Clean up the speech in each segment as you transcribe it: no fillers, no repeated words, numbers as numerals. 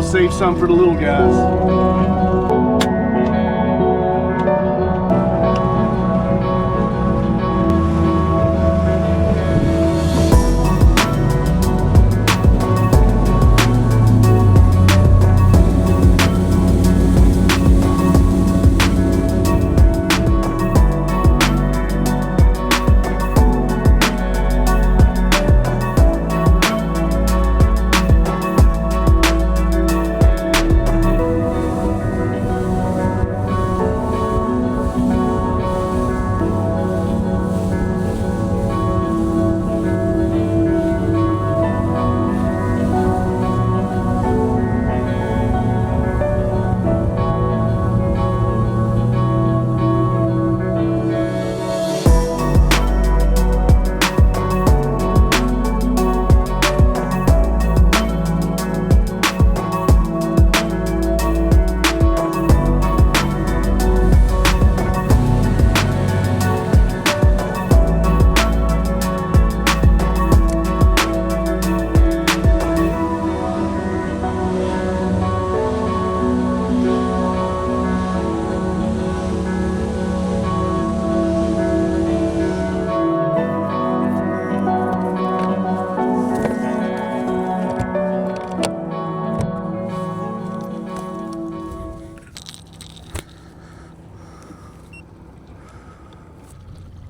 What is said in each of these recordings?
save some for the little guys.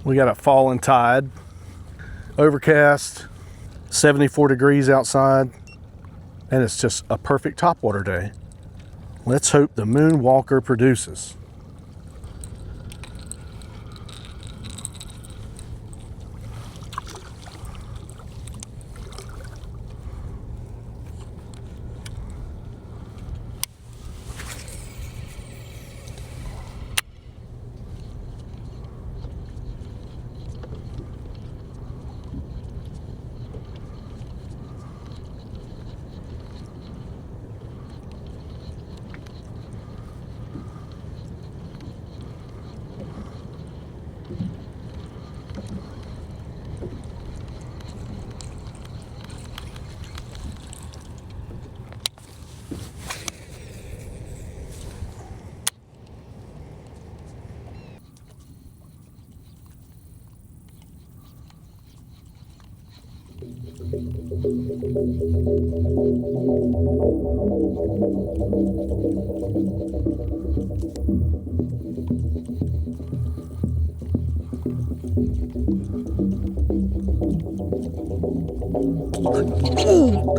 We got a falling tide, overcast, 74 degrees outside, and it's just a perfect topwater day. Let's hope the Moonwalker produces.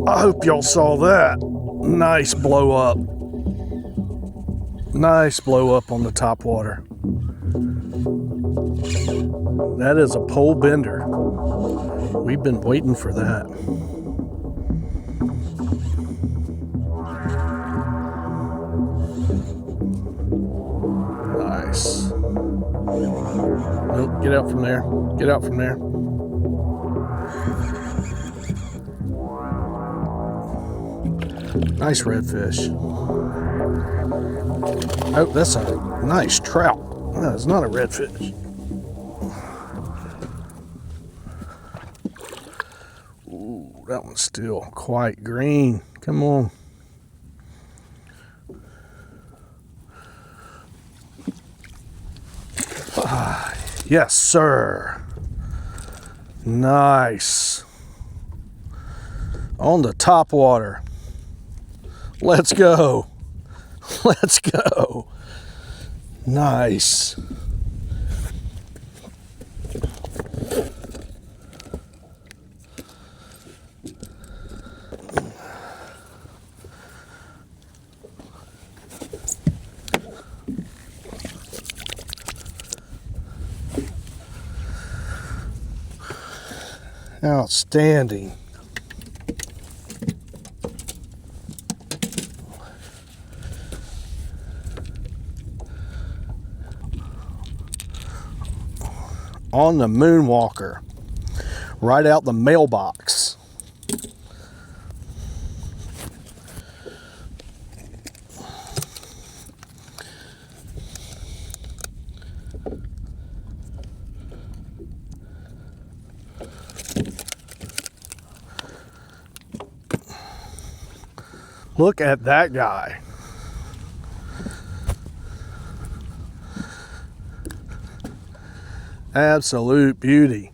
I hope y'all saw that. Nice blow up. Nice blow up on the topwater. That is a pole bender. We've been waiting for that. Nice. Nope, get out from there. Get out from there. Nice redfish. Oh, that's a nice trout. That is not a redfish. Ooh, that one's still quite green. Come on. Yes, sir. Nice. On the topwater. Let's go. Let's go. Nice. Outstanding. On the Moonwalker, right out the mailbox. Look at that guy. Absolute beauty.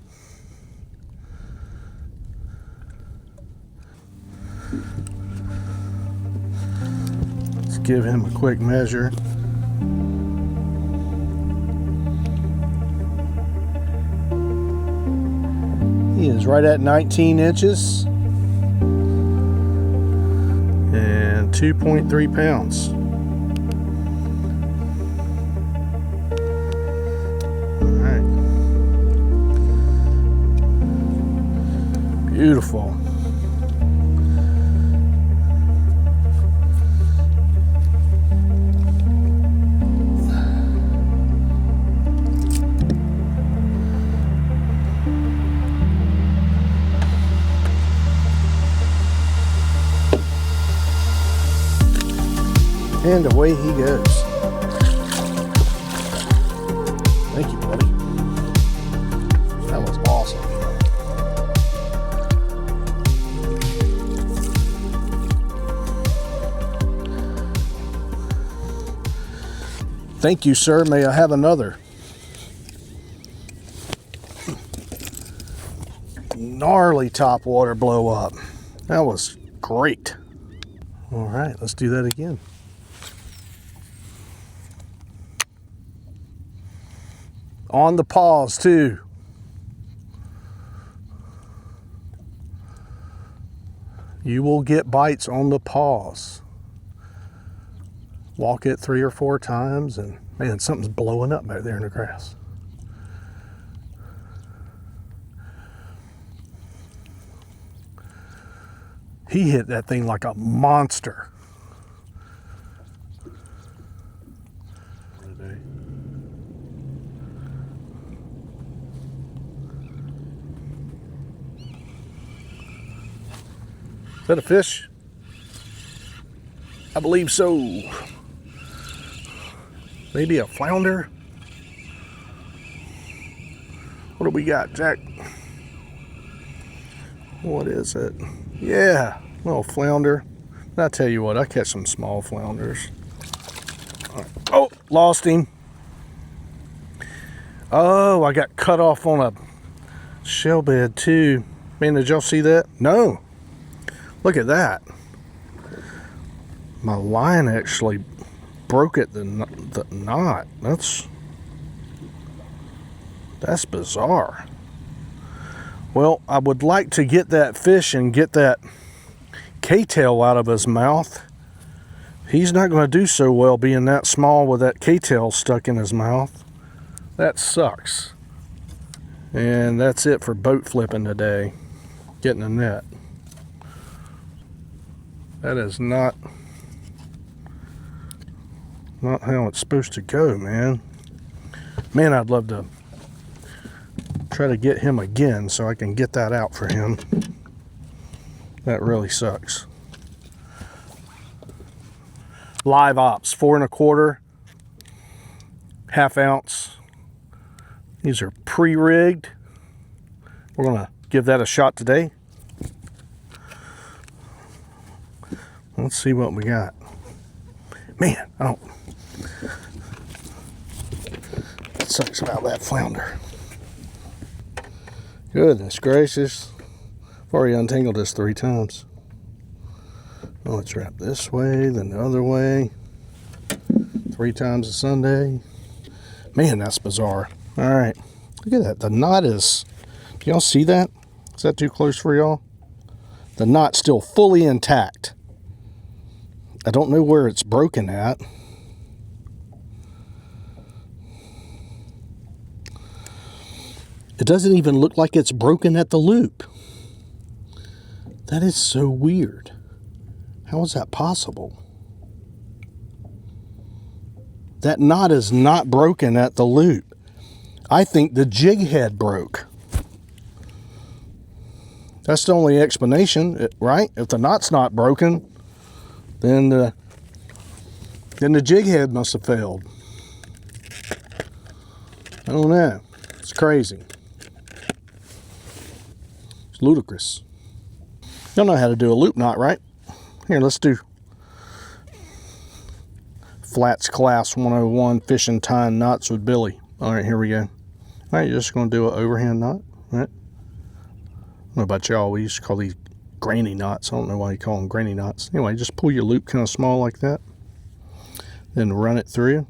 Let's give him a quick measure. He is right at 19 inches and 2.3 pounds. All right. Beautiful. And away he goes. Thank you, buddy. That was awesome. Thank you, sir. May I have another? Gnarly topwater blow up. That was great. All right, let's do that again. On the paws too. You will get bites on the paws. Walk it 3 or 4 times and man, something's blowing up back there in the grass. He hit that thing like a monster. Is that a fish? I believe so. Maybe a flounder? What do we got, Jack? What is it? Yeah, little flounder. I tell you what, I catch some small flounders. All right. Oh, lost him. Oh, I got cut off on a shell bed too. Man, did y'all see that? No. Look at that. My line actually broke at the knot. That's bizarre. Well, I would like to get that fish and get that K-tail out of his mouth. He's not going to do so well being that small with that K-tail stuck in his mouth. That sucks. And that's it for boat flipping today. Getting a net. That is not how it's supposed to go, man. Man, I'd love to try to get him again so I can get that out for him. That really sucks. Live ops, 4 1/4, ½ ounce. These are pre-rigged. We're gonna give that a shot today. Let's see what we got. Man, it sucks about that flounder. Goodness gracious. I've already untangled this 3 times. Well, let's wrap this way, then the other way. 3 times a Sunday. Man, that's bizarre. All right, look at that. The knot is, do y'all see that? Is that too close for y'all? The knot's still fully intact. I don't know where it's broken at. It doesn't even look like it's broken at the loop. That is so weird. How is that possible? That knot is not broken at the loop. I think the jig head broke. That's the only explanation, right? If the knot's not broken, then the jig head must have failed. I don't know. It's crazy. It's ludicrous. Y'all know how to do a loop knot, right? Here, let's do Flats Class 101 fishing tying knots with Billy. All right, here we go. All right, you're just going to do an overhand knot. All right. I don't know about y'all, we used to call these granny knots. I don't know why you call them granny knots. Anyway, just pull your loop kind of small like that. Then run it through.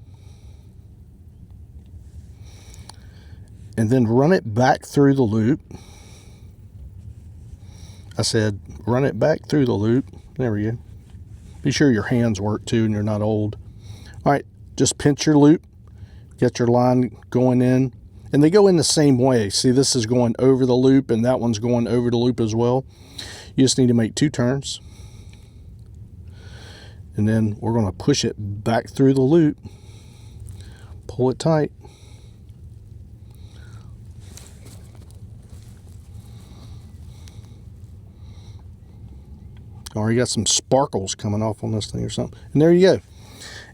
And then run it back through the loop. I said, run it back through the loop. There we go. Be sure your hands work too and you're not old. All right, just pinch your loop. Get your line going in. And they go in the same way. See, this is going over the loop and that one's going over the loop as well. You just need to make 2 turns. And then we're going to push it back through the loop. Pull it tight. Or you got some sparkles coming off on this thing or something. And there you go.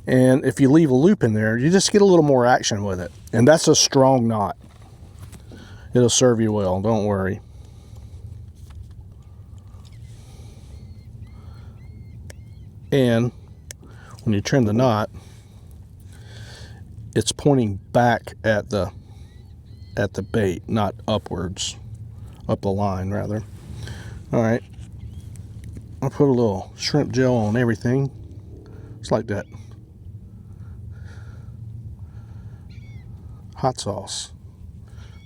And if you leave a loop in there, you just get a little more action with it. And that's a strong knot. It'll serve you well, don't worry. And when you trim the knot, it's pointing back at the bait, not upwards, up the line rather. All right. I'll put a little shrimp gel on everything. It's like that. Hot sauce.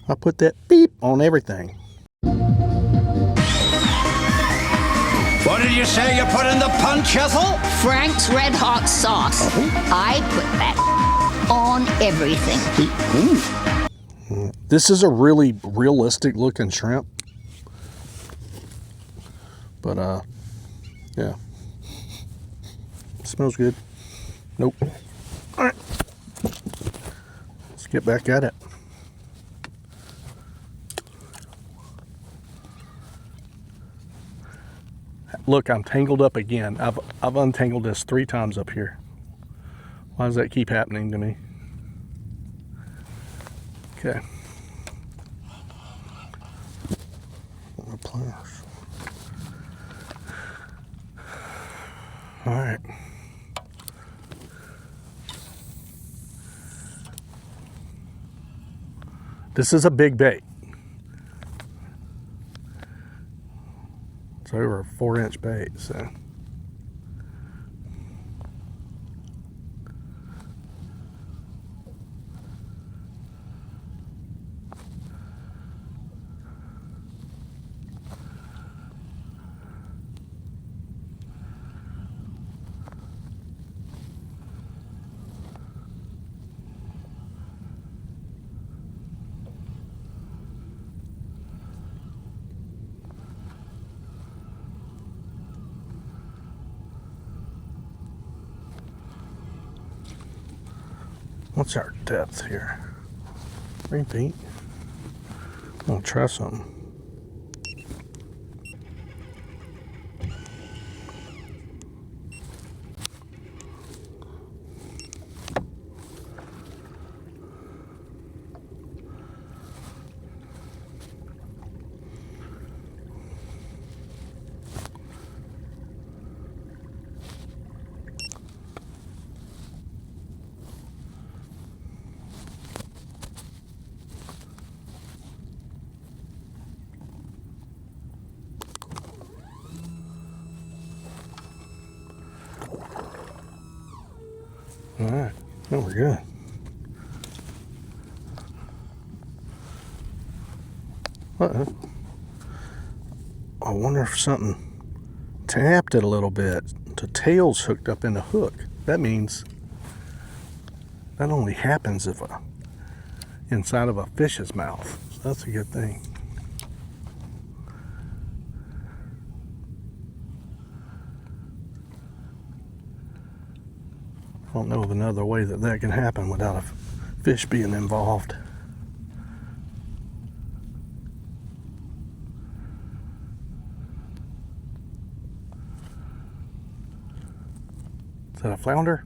I'll put that beep on everything. What did you say you put in the punch, Ethel? Frank's Red Hot Sauce. I put that on everything. This is a really realistic looking shrimp. But yeah. Smells good. Nope. All right. Let's get back at it. Look, I'm tangled up again. I've untangled this 3 times up here. Why does that keep happening to me? Okay. My pliers. All right. This is a big bait. It's over a 4-inch bait, so. What's our depth here? 3 feet. I'm gonna try something. All right, now we're good. Uh-oh. I wonder if something tapped it a little bit. The tail's hooked up in the hook. That means that only happens if inside of a fish's mouth. So that's a good thing. I don't know of another way that can happen without a fish being involved. Is that a flounder?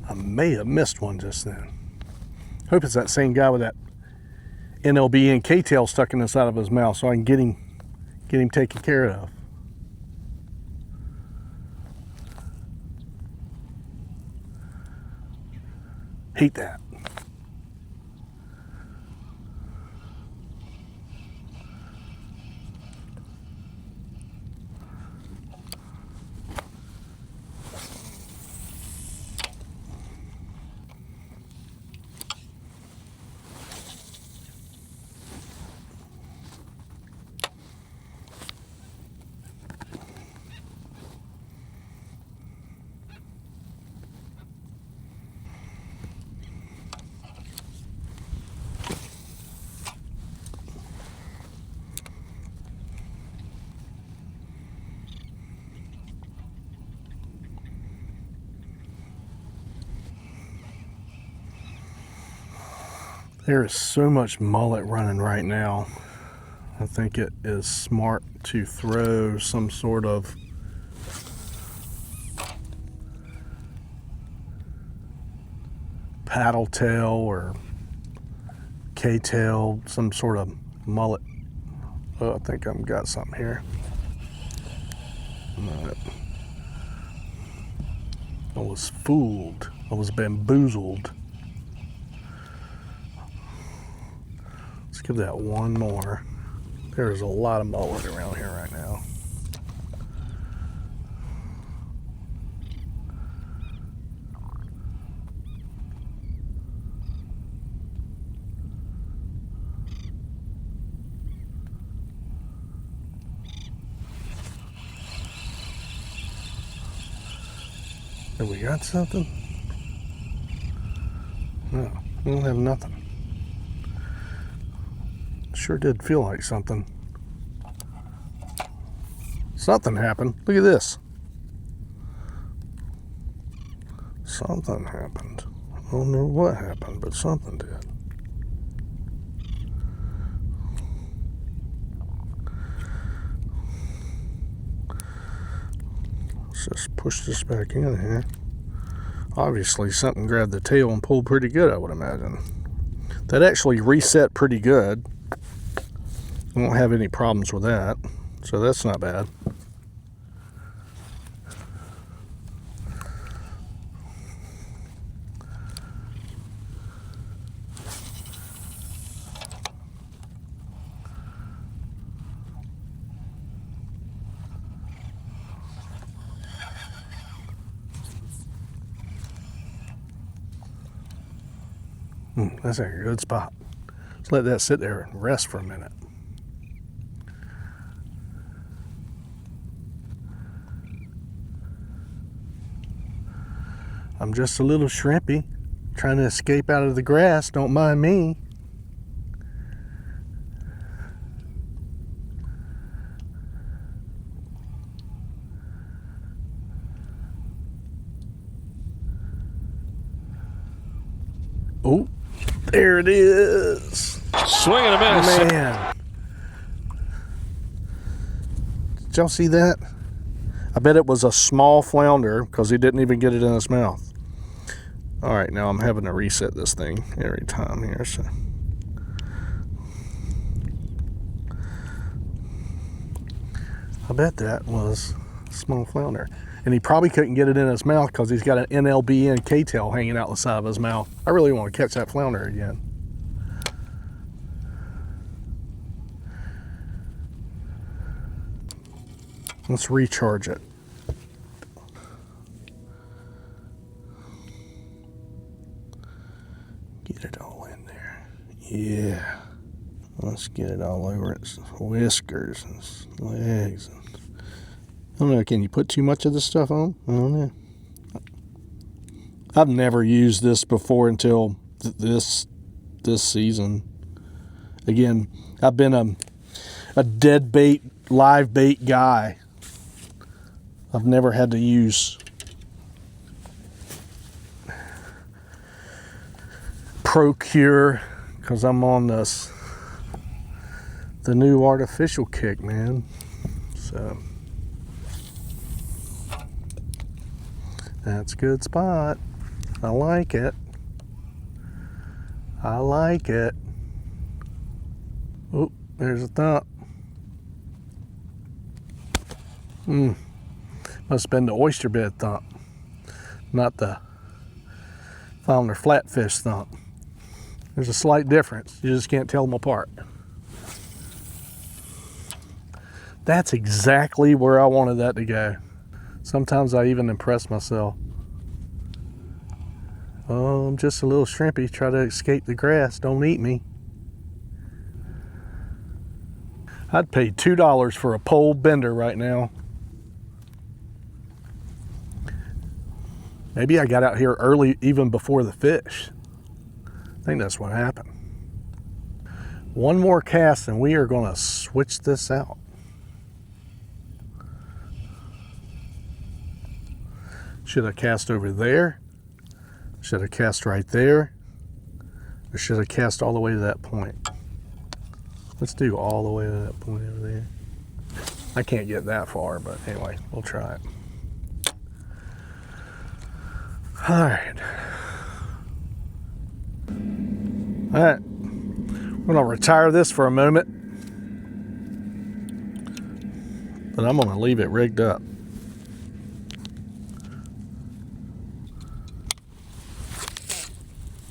I may have missed one just then. Hope it's that same guy with that NLBN K-Tail stuck in the side of his mouth, so I can get him taken care of. Hate that. There is so much mullet running right now. I think it is smart to throw some sort of paddle tail or K-tail, some sort of mullet. Oh, I think I've got something here. Right. I was fooled. I was bamboozled. Let's give that one more. There's a lot of mullet around here right now. Have we got something? No, we don't have nothing. Sure did feel like something. Something happened. Look at this. Something happened. I don't know what happened, but something did. Let's just push this back in here. Obviously something grabbed the tail and pulled pretty good, I would imagine. That actually reset pretty good. I won't have any problems with that, so that's not bad. That's a good spot. Let's let that sit there and rest for a minute. I'm just a little shrimpy, trying to escape out of the grass. Don't mind me. Oh, there it is. Swing and a miss. Man. Did y'all see that? I bet it was a small flounder because he didn't even get it in his mouth. All right, now I'm having to reset this thing every time here. So I bet that was a small flounder. And he probably couldn't get it in his mouth because he's got an NLBN K-Tail hanging out the side of his mouth. I really want to catch that flounder again. Let's recharge it. Get it all in there. Yeah. Let's get it all over its whiskers and its legs. I don't know, can you put too much of this stuff on? I don't know. I've never used this before until this season. Again, I've been a dead bait, live bait guy. I've never had to use Procure because I'm on the new artificial kick, man. So that's a good spot. I like it. I like it. Oh, there's a thump. Must have been the oyster bed thump, not the flounder flatfish thump. There's a slight difference. You just can't tell them apart. That's exactly where I wanted that to go. Sometimes I even impress myself. Oh, I'm just a little shrimpy. Try to escape the grass. Don't eat me. I'd pay $2 for a pole bender right now. Maybe I got out here early even before the fish. I think that's what happened. One more cast and we are going to switch this out. Should I cast over there? Should I cast right there? Or should I cast all the way to that point? Let's do all the way to that point over there. I can't get that far, but anyway, we'll try it. All right. All right. I'm gonna retire this for a moment, but I'm gonna leave it rigged up.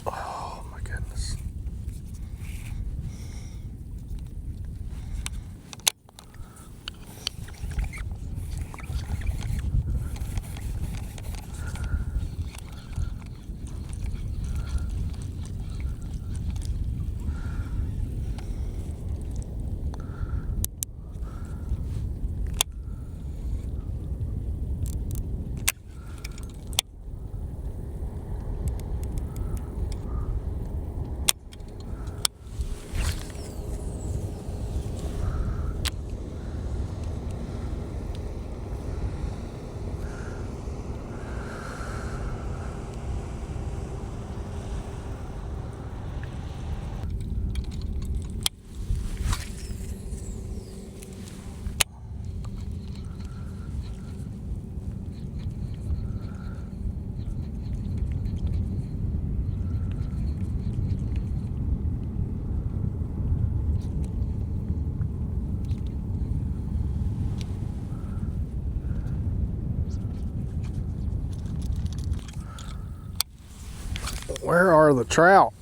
Oh my goodness. Where are the trout?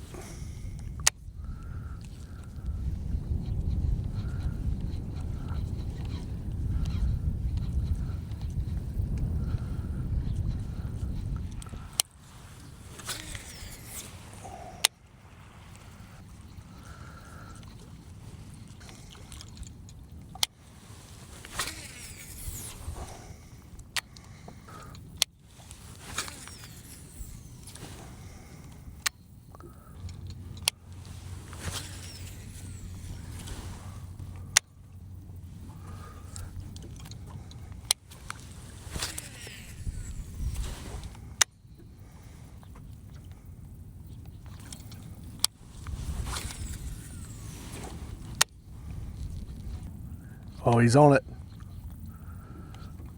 Oh, he's on it.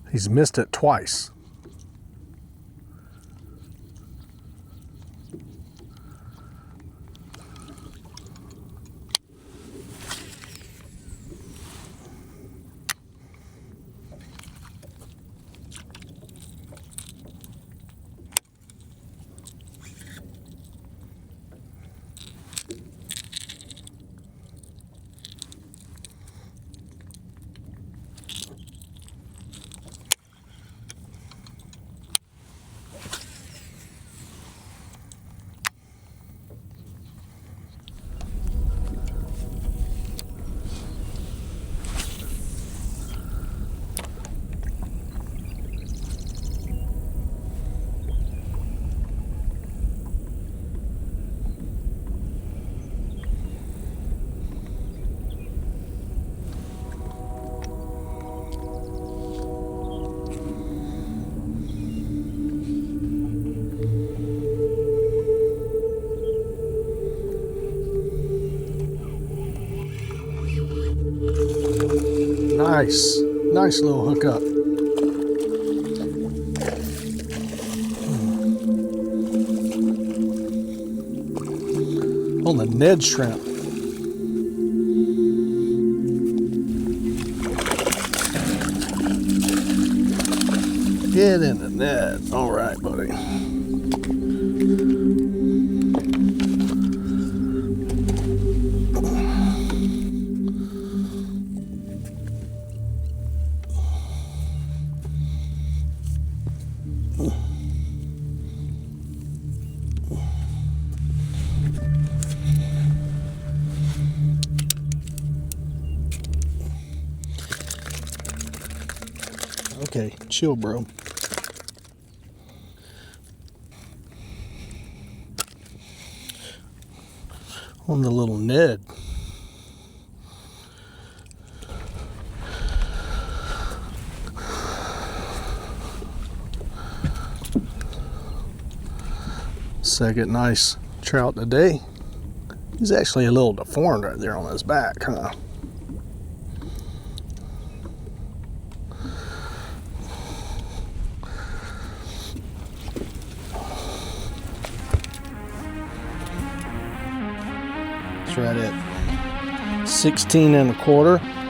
He's missed it twice. Nice little hookup. On the Ned Shrimp. Get in the net. All right, buddy. Okay, chill, bro. On the little Ned. Second nice trout today. He's actually a little deformed right there on his back, huh? It's right at 16 1/4.